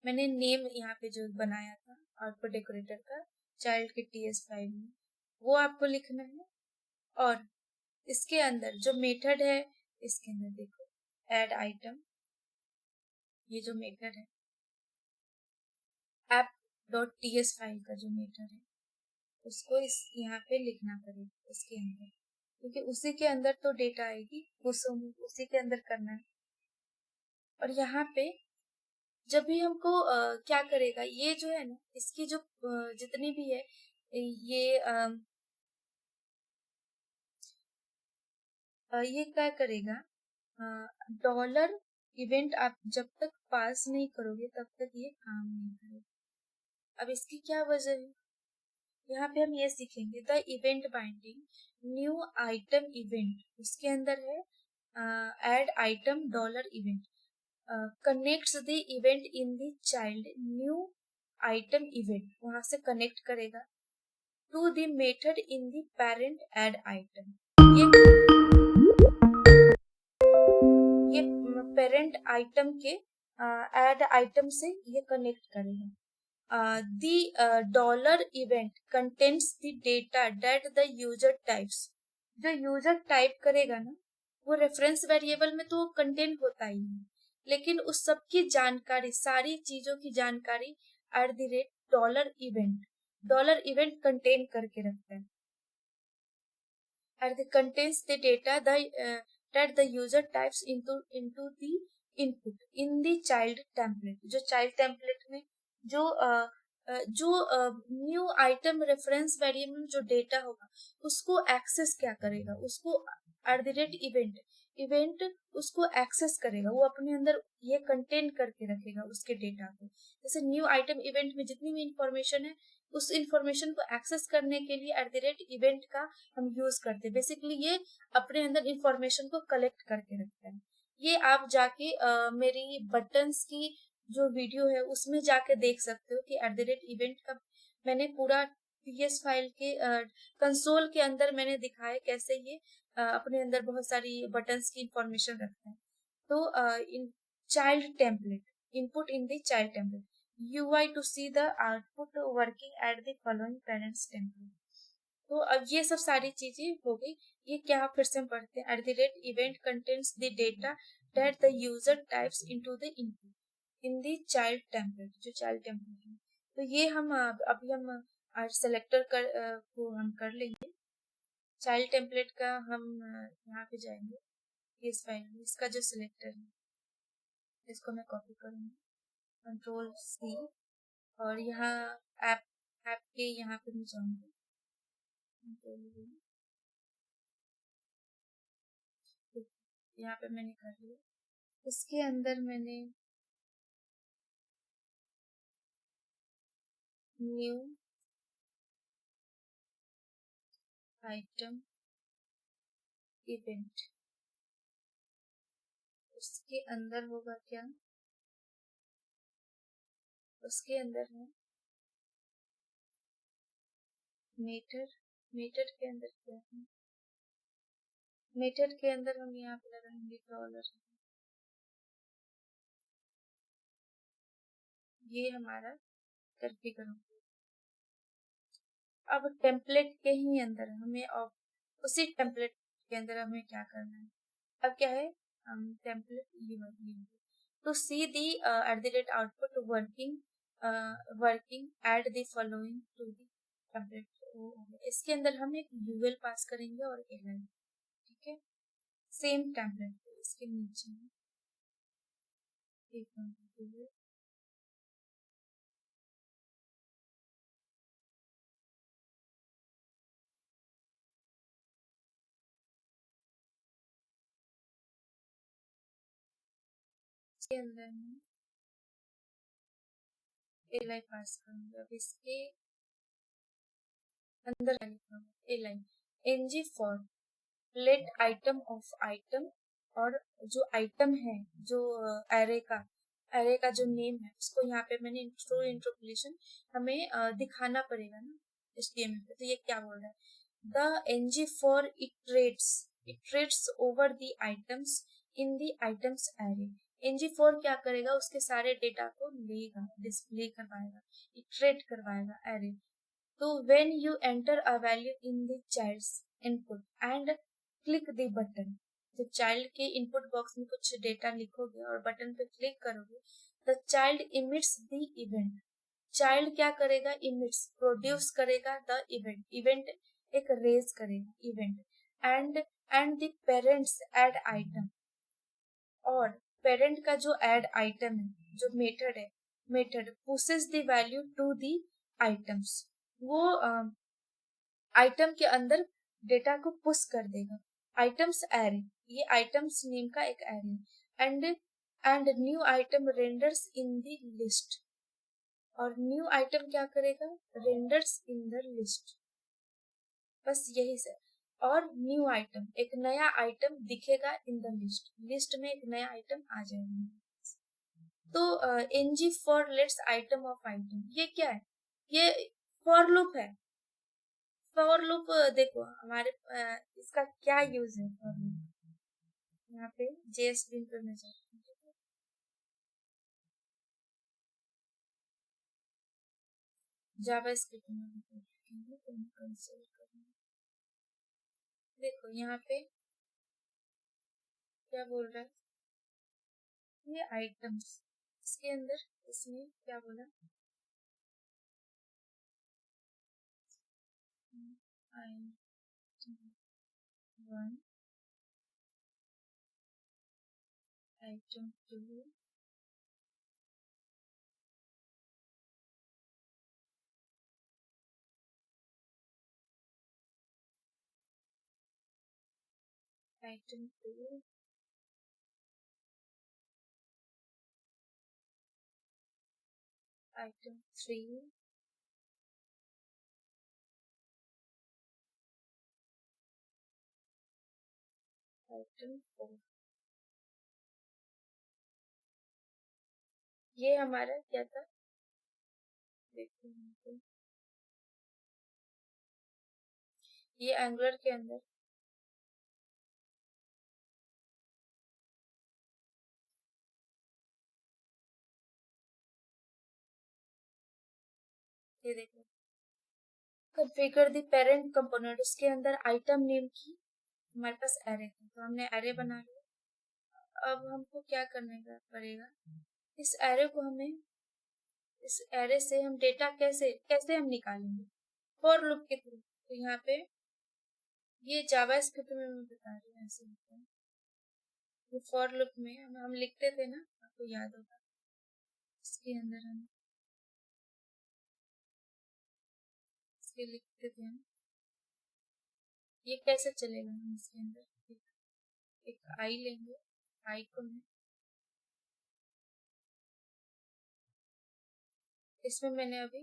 मैंने नेम यहाँ पे जो बनाया था आउटपुट डेकोरेटर का चाइल्ड के TS फाइल में, वो आपको लिखना है। और इसके अंदर जो मेथड है, इसके अंदर देखो ऐड आइटम, ये जो मेथड है ऐप डॉट TS फाइल का जो मेथड है उसको इस यहाँ पे लिखना पड़ेगा इसके अंदर, क्योंकि उसी के अंदर तो डेटा आएगी, उसी के अंदर करना है। और यहाँ पे जब भी हमको क्या करेगा, ये जो है ना इसकी जो जितनी भी है ये क्या करेगा, डॉलर इवेंट आप जब तक पास नहीं करोगे तब तक ये काम नहीं करेगा। अब इसकी क्या वजह है, यहाँ पे हम ये सीखेंगे the event binding new item event, उसके अंदर है add item dollar event connects the event in the child new item event, वहां से कनेक्ट करेगा to the method in the parent add item, ये पेरेंट आइटम के ऐड आइटम से ये कनेक्ट करेगा। Dollar event contains the data that the user types, जो user type करेगा ना वो रेफरेंस वेरिएबल में तो कंटेंट होता ही है, लेकिन उस सब की जानकारी, सारी चीजों की जानकारी eight the rate dollar event contain करके रखता है। and contains the data that the user types into the input in the child template, जो child template में जो न्यू आइटम रेफरेंस वेरिएबल में जो डेटा होगा उसको एक्सेस क्या करेगा, उसको एट द रेट इवेंट उसको एक्सेस करेगा, वो अपने अंदर ये कंटेन करके रखेगा उसके डेटा को। जैसे न्यू आइटम इवेंट में जितनी भी इंफॉर्मेशन है उस इंफॉर्मेशन को एक्सेस करने के लिए एट द रेट इवेंट का हम यूज करते हैं। बेसिकली ये अपने अंदर इंफॉर्मेशन को कलेक्ट करके रखता है। ये आप जाके मेरी बटन्स की जो वीडियो है उसमें जाके देख सकते हो कि एट द रेट इवेंट का मैंने पूरा TS फाइल के कंसोल के अंदर मैंने दिखाया कैसे ये अपने अंदर बहुत सारी बटन्स की इंफॉर्मेशन रखता है। तो in child template input in the child template UI to see the output working at the following parents template। तो अब ये सब सारी चीजें हो गई। ये क्या फिर से हम पढ़ते हैं, eight the rate event contains the data that the user types into the input in the child template, जो चाइल्ड टेम्पलेट है। तो ये हम अभी हम सेलेक्टर को हम कर लेंगे। चाइल्ड टेम्पलेट का हम यहाँ पे जाएंगे इस फाइल में, इसका जो सिलेक्टर है इसको मैं कॉपी करूंगी Ctrl+C, और यहाँ ऐप के यहाँ पे मैं जाऊंगी, यहाँ पे मैंने कर लिया। इसके अंदर मैंने न्यू आइटम इवेंट, उसके अंदर होगा क्या, उसके अंदर है मेथड के अंदर क्या है, मेथड के अंदर हम यहाँ पे लगाएंगे डॉलर, ये हमारा कॉन्फ़िगर होगा। अब टेम्पलेट के ही अंदर हमें उसी टेम्पलेट के अंदर हमें क्या करना है, अब क्या है टेम्पलेट ये to see the at the rate output working working add the following to the template. इसके अंदर हम एक यूएल पास करेंगे और एक लाइन, ठीक है, सेम टेम्पलेट इसके नीचे एक यूएल के अंदर में ए लाइन पास करूंगी। अब इसके अंदर a line ngFor let item of item, और जो आइटम है जो एरे का जो नेम है उसको यहाँ पे मैंने इंटरपोलेशन हमें दिखाना पड़ेगा ना HTML पे। तो ये क्या बोल रहा है, the ngFor iterates over the items in the items array. NG4 क्या करेगा, उसके सारे डेटा को लेगा, डिस्प्ले करवाएगा, इटरेट करवाएगा एरे। तो when you enter a value in the child's input and click the button, जब चाइल्ड के इनपुट बॉक्स में कुछ डेटा लिखोगे और बटन पे क्लिक करोगे, the child emits the event। Child क्या करेगा, emits प्रोड्यूस करेगा द इवेंट एक रेज करेगा event, and the parent's add item, और पेरेंट का जो एड आइटम है, जो method pushes the value to the items, वो आइटम के अंदर डेटा को पुश कर देगा। आइटम्स एरे, ये आइटम्स नेम का एक array, and new item renders in the list, और न्यू आइटम क्या करेगा, रेंडर्स इन द लिस्ट, बस यही से। और न्यू आइटम, एक नया आइटम दिखेगा इन द लिस्ट में एक नया आइटम आ जाएगा। तो NG for let's item of item, ये क्या है, ये फॉर लूप है। फॉर लूप देखो हमारे इसका क्या यूज है फॉर लूप, यहाँ पे JS bin पे मैं जाती हूँ, जावास्क्रिप्ट में देखेंगे तो मैं कंसोल करूँगी। देखो यहाँ पे क्या बोल रहा है, ये आइटम्स, इसके अंदर इसमें क्या बोला, item 1, item 2, item 2, item 3, item 4। ये हमारा क्या था, देखो यहाँ पे ये एंगुलर के अंदर ये देखो कॉन्फ़िगर द पेरेंट कंपोनेंट, उसके अंदर आइटम नेम की हमारे पास एरे था, तो हमने एरे बना लिया। अब हमको क्या करने का पड़ेगा, इस एरे को हमें, इस एरे से हम डेटा कैसे हम निकालेंगे, फॉर लूप के थ्रू। तो यहाँ पे ये जावास्क्रिप्ट में मैं बता रही हूँ, ऐसे होता है। ये फॉर लूप में हम लिखते थे ना, आपको याद होगा, इसके अंदर हम इसके लिखते थे हम, ये कैसे चलेगा, हम इसके अंदर एक आई लेंगे, आई को मैं इसमें मैंने अभी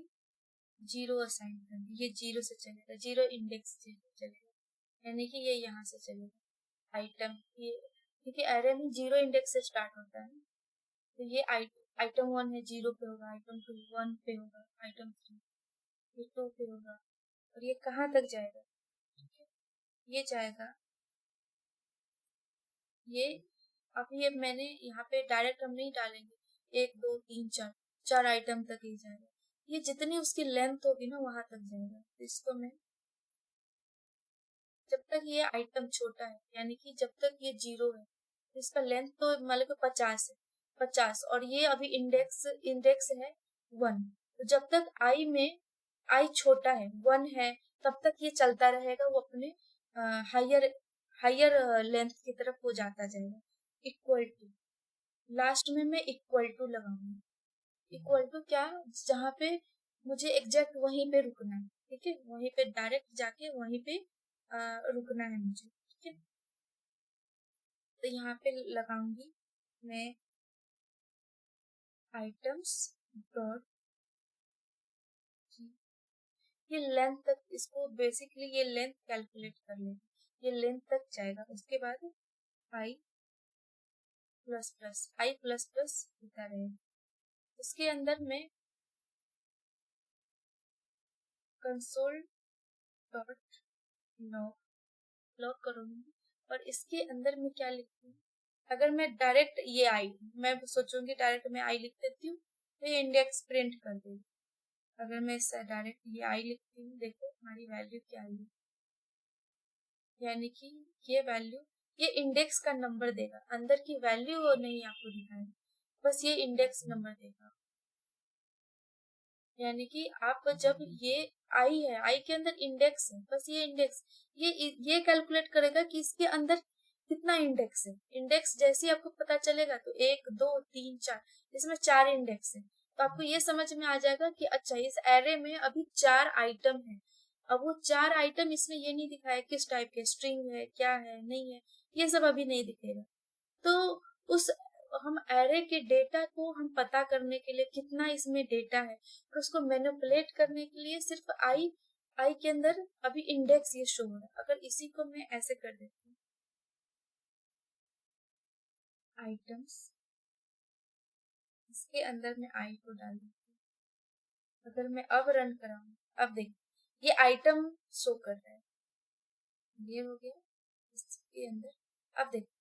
0 असाइन कर दी, ये 0 से चलेगा, 0 इंडेक्स से चलेगा, यानी कि ये यहाँ से चलेगा आइटम, ये क्योंकि एरे में 0 इंडेक्स से स्टार्ट होता है, तो ये आइटम 1 है 0 पे होगा, आइटम 2 1 पे होगा, आइटम 3 ये 2 पे होगा, और ये कहाँ तक जाएगा, ठीक है, ये जाएगा, ये अभी ये मैंने यहाँ पे डायरेक्ट हम नहीं डालेंगे, 1 2 3 4 आइटम तक ही जाएगा, ये जितनी उसकी लेंथ होगी ना वहां तक जाएगा। तो इसको मैं, जब तक ये आइटम छोटा है, यानी कि जब तक ये 0 है, तो इसका लेंथ तो मान लो 50 है, 50, और ये अभी इंडेक्स है 1। तो जब तक आई में आई छोटा है 1 है तब तक ये चलता रहेगा, वो अपने हायर हायर लेंथ की तरफ हो जाता जाएगा। इक्वल टू, लास्ट में मैं इक्वल टू लगाऊंगी। इक्वल टू क्या, जहाँ पे मुझे एग्जैक्ट वहीं पे रुकना है, ठीक है, वहीं पे डायरेक्ट जाके वहीं पे रुकना है मुझे, ठीक है। तो यहाँ पे लगाऊंगी मैं आइटम्स डॉट, ये लेंथ तक, इसको बेसिकली ये लेंथ कैलकुलेट कर लेंगे, ये लेंथ तक जाएगा। उसके बाद आई प्लस प्लस, आई प्लस प्लस होता रहेगा। उसके अंदर मैं कंसोल डॉट लॉग लॉग करूंगी, और इसके अंदर मैं क्या लिखती हूँ, अगर मैं डायरेक्ट ये आई, मैं सोचूंगी डायरेक्ट मैं आई लिख देती हूँ तो ये इंडेक्स प्रिंट कर देगी। अगर मैं डायरेक्ट ये आई लिखती हूँ, देखो हमारी वैल्यू क्या आई, यानी कि ये वैल्यू, ये इंडेक्स का नंबर देगा, अंदर की वैल्यू वो नहीं आपको दिखाएगा, बस ये इंडेक्स नंबर देगा। यानी कि आप जब ये आई है, आई के अंदर इंडेक्स है, बस ये इंडेक्स, ये कैलकुलेट करेगा कि इसके अंदर कितना इंडेक्स है। इंडेक्स जैसे ही आपको पता चलेगा तो 1 2 3 4, इसमें 4 इंडेक्स है, तो आपको ये समझ में आ जाएगा कि अच्छा इस एरे में अभी 4 आइटम है। अब वो 4 आइटम इसमें ये नहीं दिखाया किस टाइप के, स्ट्रिंग है क्या है नहीं है, ये सब अभी नहीं दिखेगा। तो उस हम एरे के डेटा को हम पता करने के लिए कितना इसमें डेटा है, और उसको मैनिपुलेट करने के लिए सिर्फ आई के अंदर अभी इंडेक्स ये शो हो रहा है। अगर इसी को मैं ऐसे कर देती हूँ, आइटम्स, इसके अंदर मैं आई को डाल देती हूँ। अगर मैं अब रन कराऊं, अब देखो ये आइटम शो कर रहा है, ये हो गया इसके अंदर। अब देखो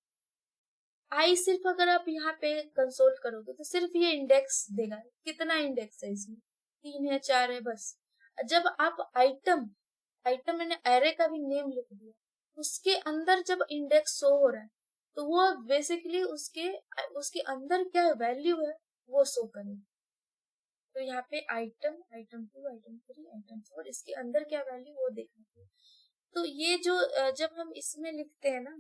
आई सिर्फ अगर आप यहाँ पे कंसोल करोगे तो सिर्फ ये इंडेक्स देगा, कितना इंडेक्स है इसमें, 3 है 4 है बस। जब आप आइटम, आइटम मैंने एरे का भी नेम लिख दिया, उसके अंदर जब इंडेक्स शो हो रहा है तो वो बेसिकली उसके उसके अंदर क्या वैल्यू है वो शो करेगा। तो यहाँ पे आइटम, आइटम 2 आइटम 3 आइटम 4, इसके अंदर क्या वैल्यू वो देखना है। तो ये जो जब हम इसमें लिखते हैं ना,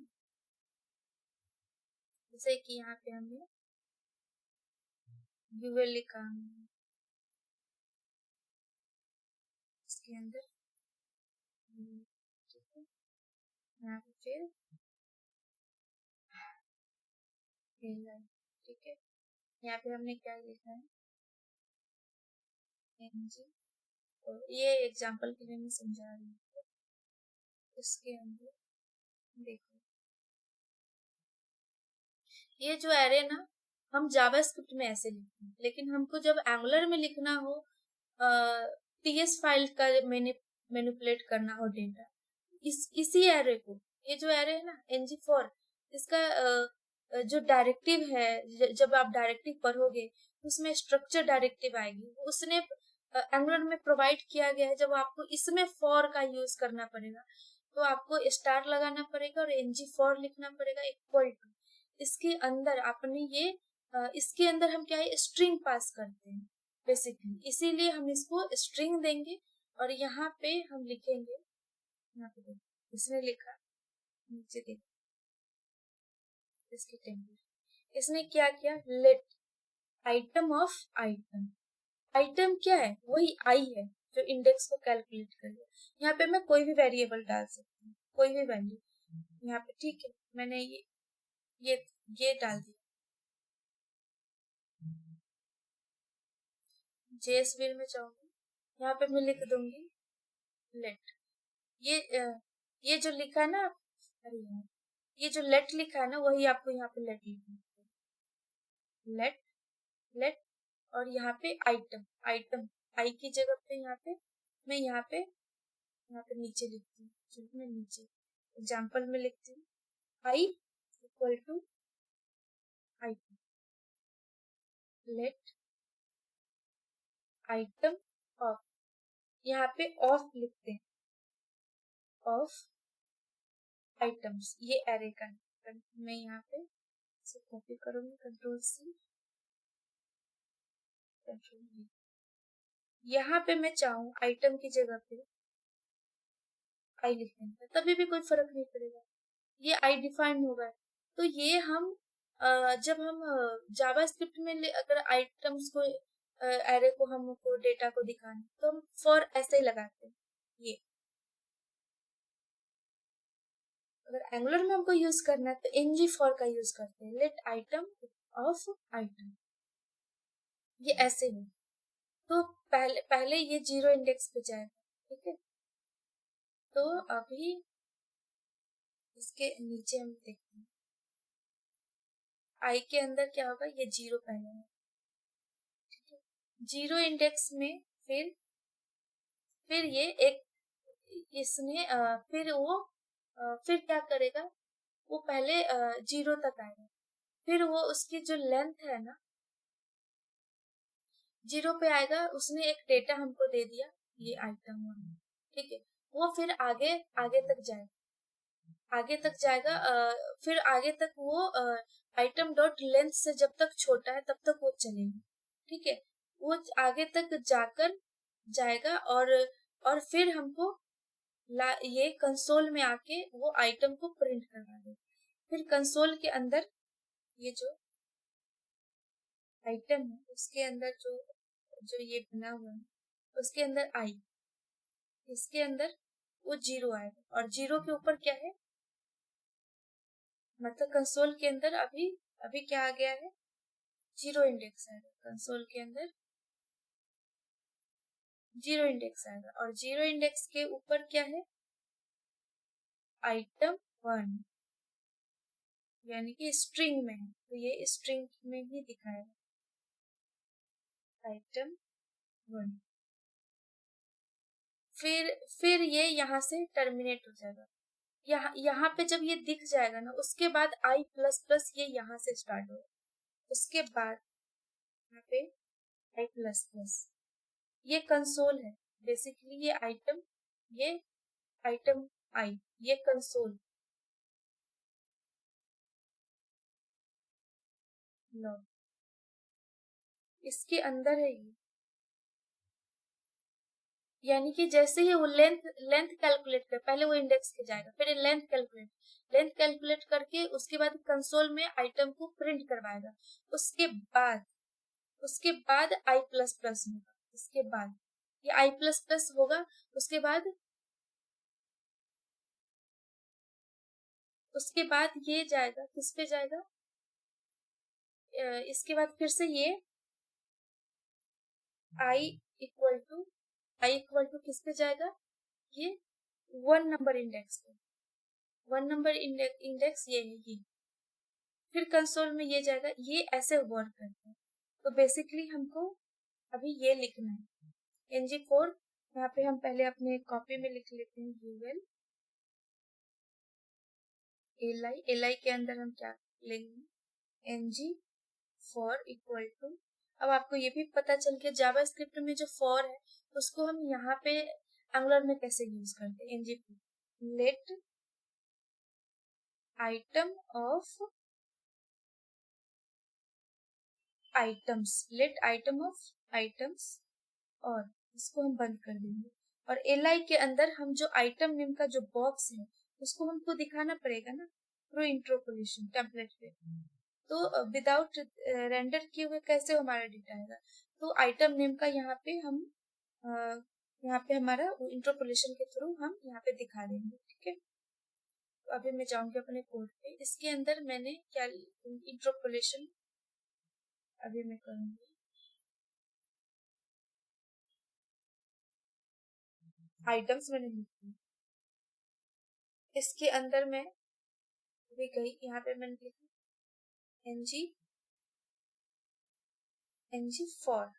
जैसे कि यहाँ पे हमने व्यूअर लिखा हमने, इसके अंदर ठीक है, यहाँ पे फिर ठीक है, यहाँ पे हमने क्या लिखा है एनजी, और ये एग्जांपल के लिए मैं समझा रही हूँ। इसके अंदर देखो ये जो एरे ना, हम जावास्क्रिप्ट में ऐसे लिखते हैं, लेकिन हमको जब एंगुलर में लिखना हो, टीएस फाइल का मैनिपुलेट करना हो डेटा, इसी एरे को, ये जो एरे है ना ng4, इसका जो डायरेक्टिव है, जब आप डायरेक्टिव पढ़ोगे उसमें स्ट्रक्चर डायरेक्टिव आएगी, उसने एंगुलर में प्रोवाइड किया गया है। जब आपको इसमें फॉर का यूज करना पड़ेगा तो आपको स्टार लगाना पड़ेगा और ng4 लिखना पड़ेगा इक्वल टू, इसके अंदर आपने ये इसके अंदर हम क्या है स्ट्रिंग पास करते हैं बेसिकली, इसीलिए हम इसको स्ट्रिंग देंगे। और यहाँ पे हम लिखेंगे, यहाँ पे देखो इसने लिखा, नीचे देखो इसके टेम्पलेट, इसने क्या किया, let item of item, item क्या है, वही आई है जो इंडेक्स को कैलकुलेट कर लिया। यहाँ पे मैं कोई भी वेरिएबल डाल सकती हूँ, कोई भी वैल्यू यहाँ पे, ठीक है, मैंने ये ये डाल दिया। जेएसपी में जाऊंगी, यहाँ पे मैं लिख दूंगी लेट, ये ये जो लिखा है ना, अरे यार, ये जो लेट लिखा है ना वही आपको यहाँ पे लेट लिखना है, लेट लेट, और यहाँ पे आइटम, आइटम आई की जगह पे यहाँ पे मैं यहाँ पे नीचे लिखती हूँ, सिर्फ मैं नीचे एग्जाम्पल में लिखती हूँ I equal to item, let item of, यहाँ पे ऑफ लिखते हैं, ऑफ आइटम्स, ये एरे का है। मैं यहाँ पे इसे कॉपी करूंगी, कंट्रोल सी कंट्रोल वी, यहाँ पे मैं चाहूँ आइटम की जगह पे आई लिखने का, तभी भी कोई फर्क नहीं पड़ेगा, ये आई डिफाइन होगा। तो ये हम जब हम जावा स्क्रिप्ट में अगर आइटम्स को एरे को हमको डेटा को दिखाना तो हम फॉर ऐसे ही लगाते हैं। ये अगर एंगुलर में हमको यूज करना है तो एनजी फॉर का यूज करते हैं, लेट आइटम ऑफ आइटम, ये ऐसे ही। तो पहले पहले ये 0 इंडेक्स पे जाएगा, ठीक है। तो अभी इसके नीचे हम देखते हैं आई के अंदर क्या होगा, ये 0 पहले है, ठीक है। 0 इंडेक्स में फिर ये एक इसने फिर वो फिर क्या करेगा, वो पहले 0 तक आएगा, फिर वो उसकी जो लेंथ है ना 0 पे आएगा, उसने एक डेटा हमको दे दिया, ये आइटम 1, ठीक है। वो फिर आगे आगे तक जाएगा, आगे तक जाएगा, फिर आगे तक वो आइटम डॉट लेंथ से जब तक छोटा है तब तक वो चलेगा, ठीक है। वो आगे तक जाकर जाएगा और फिर हमको ये कंसोल में आके वो आइटम को प्रिंट करवा दे। फिर कंसोल के अंदर ये जो आइटम है उसके अंदर जो जो ये बना हुआ है उसके अंदर आई, इसके अंदर वो 0 आएगा, और 0 के ऊपर क्या है, मतलब कंसोल के अंदर अभी अभी क्या आ गया है, 0 इंडेक्स आएगा, कंसोल के अंदर 0 इंडेक्स आएगा, और 0 इंडेक्स के ऊपर क्या है, आइटम 1, यानी कि स्ट्रिंग में है, तो ये स्ट्रिंग में ही दिखाएगा आइटम 1। फिर ये यहाँ से टर्मिनेट हो जाएगा, यहाँ पे जब ये दिख जाएगा ना उसके बाद आई प्लस प्लस ये यहाँ से स्टार्ट होगा, उसके बाद यहाँ पे आई प्लस प्लस, ये कंसोल है बेसिकली, ये आइटम आई, ये कंसोल लॉग इसके अंदर है ये, यानी कि जैसे ही वो लेंथ लेंथ कैलकुलेट कर, पहले वो इंडेक्स के जाएगा, फिर लेंथ कैलकुलेट करके उसके बाद कंसोल में आइटम को प्रिंट करवाएगा, उसके बाद आई प्लस प्लस होगा, इसके बाद ये आई प्लस प्लस होगा, उसके बाद ये जाएगा किस पे जाएगा, इसके बाद फिर से ये आई इक्वल टू किस पे जाएगा, ये 1 नंबर इंडेक्स पे, 1 नंबर इंडेक्स ये है ये, फिर कंसोल में ये जाएगा, ये ऐसे वर्क करता है। तो बेसिकली हमको अभी ये लिखना है ng4, यहाँ पे हम पहले अपने कॉपी में लिख लेते हैं ul li के अंदर हम क्या लेंगे, ng4 इक्वल टू, अब आपको ये भी पता चल के जावा स्क्रिप्ट में जो फॉर है उसको हम यहाँ पे एंगुलर में कैसे यूज करते हैं, ng4 late item of items, और इसको हम बंद कर देंगे, और li के अंदर हम जो आइटम नेम का जो बॉक्स है उसको हमको दिखाना पड़ेगा ना थ्रू इंटरपोलेशन टेम्पलेट पे, तो विदाउट रेंडर किए हुए कैसे हमारा डेटा आएगा, तो आइटम नेम का यहाँ पे हम यहाँ पे हमारा इंटरपोलेशन के थ्रू हम यहाँ पे दिखा देंगे, ठीक है। तो अभी मैं जाऊंगी अपने कोड पे, इसके अंदर मैंने क्या इंटरपोलेशन अभी मैं करूंगी, आइटम्स मैंने लिखी, इसके अंदर मैं अभी गई, यहाँ पे मैंने लिखा ng4,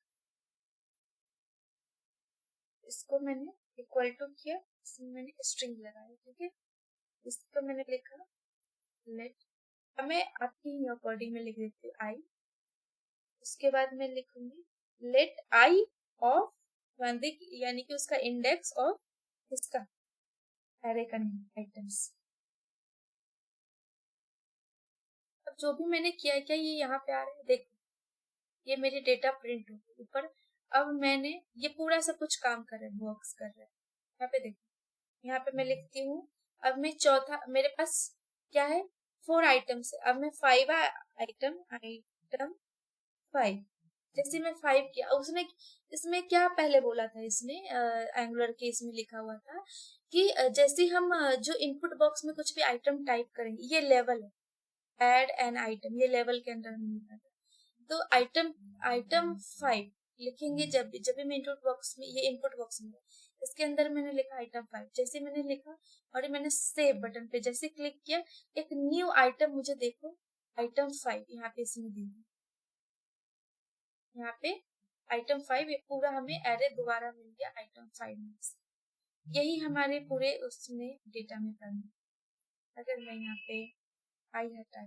इसको मैंने इक्वल टू किया, इसमें मैंने स्ट्रिंग लगाया, ठीक है। इसको मैंने लिखा लेट, अब मैं आपकी अकॉर्डिंग में लिख देती हूँ आई, उसके बाद मैं लिखूंगी लेट आई ऑफ वंदिक, यानी कि उसका इंडेक्स और इसका एरे का नेम आइटम्स। अब जो भी मैंने किया क्या ये यहाँ पे आ रहा है, देखो ये मेरी डेटा प्रिंट होगी, ऊपर अब मैंने ये पूरा सब कुछ काम कर रहा है, वर्क्स कर रहा है। यहाँ पे देखो, यहाँ पे मैं लिखती हूँ। अब मैं चौथा, मेरे पास क्या है, 4 आइटम्स। अब मैं 5 आइटम 5, जैसे मैं 5 किया, उसने इसमें क्या पहले बोला था, इसमें एंगुलर के इसमें लिखा हुआ था कि जैसे हम जो इनपुट बॉक्स में कुछ भी आइटम टाइप करेंगे, ये लेवल है, ऐड एन आइटम, ये लेवल के अंदर हमने लिखा था। तो आइटम 5 लिखेंगे जब भी मैं इनपुट बॉक्स में, ये इनपुट बॉक्स में इसके अंदर मैंने लिखा आइटम 5, जैसे मैंने लिखा और मैंने सेव बटन पे जैसे क्लिक किया, एक न्यू आइटम मुझे देखो, आइटम 5 यहाँ पे इसमें दी है। यहाँ पे आइटम 5, ये पूरा हमें एरे दोबारा मिल गया आइटम 5 में से। यही हमारे पूरे उसमें डेटा में करना। अगर मैं यहाँ पे आई हटा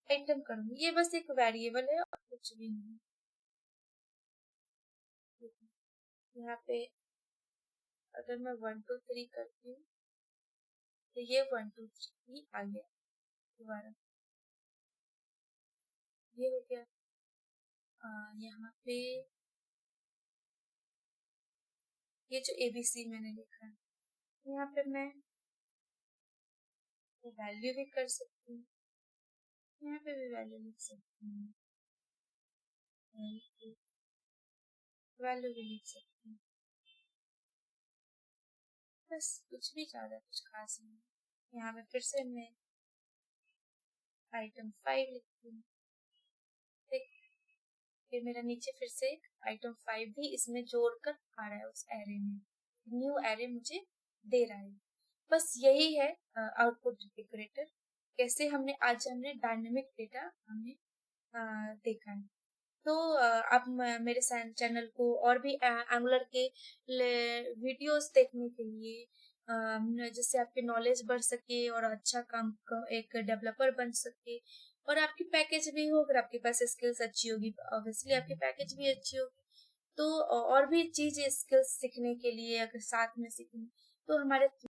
आइटम करूंगी, ये बस एक वेरिएबल है और कुछ भी नहीं। यहाँ पे अगर मैं 1 2 3 करती हूँ तो ये 1 2 3 आ गया दोबारा, ये हो गया। यहाँ पे ये जो ABC मैंने लिखा है, यहाँ पे मैं वैल्यू भी कर सकती हूँ, यहाँ पे भी वैल्यू लिख सकती हूँ, वैल्यू भी लिख सकती हूँ। बस कुछ भी ज्यादा कुछ खास नहीं। यहाँ पे फिर से मैं आइटम 5 लिखती हूँ, फिर मेरा नीचे फिर से एक आइटम 5 भी इसमें जोड़कर आ रहा है, उस एरे में न्यू एरे मुझे दे रहा है। बस यही है आउटपुट डेकोरेटर। कैसे हमने डायनेमिक डेटा हमने देखा है। तो आप मेरे चैनल को और भी एंगुलर के वीडियोस देखने के लिए, जिससे आपकी नॉलेज बढ़ सके और अच्छा काम एक डेवलपर बन सके, और आपकी पैकेज भी हो, अगर आपके पास स्किल्स अच्छी होगी ऑब्वियसली आपकी पैकेज भी अच्छी होगी। तो और भी चीज स्किल्स सीखने के लिए अगर साथ में सीखनी, तो हमारे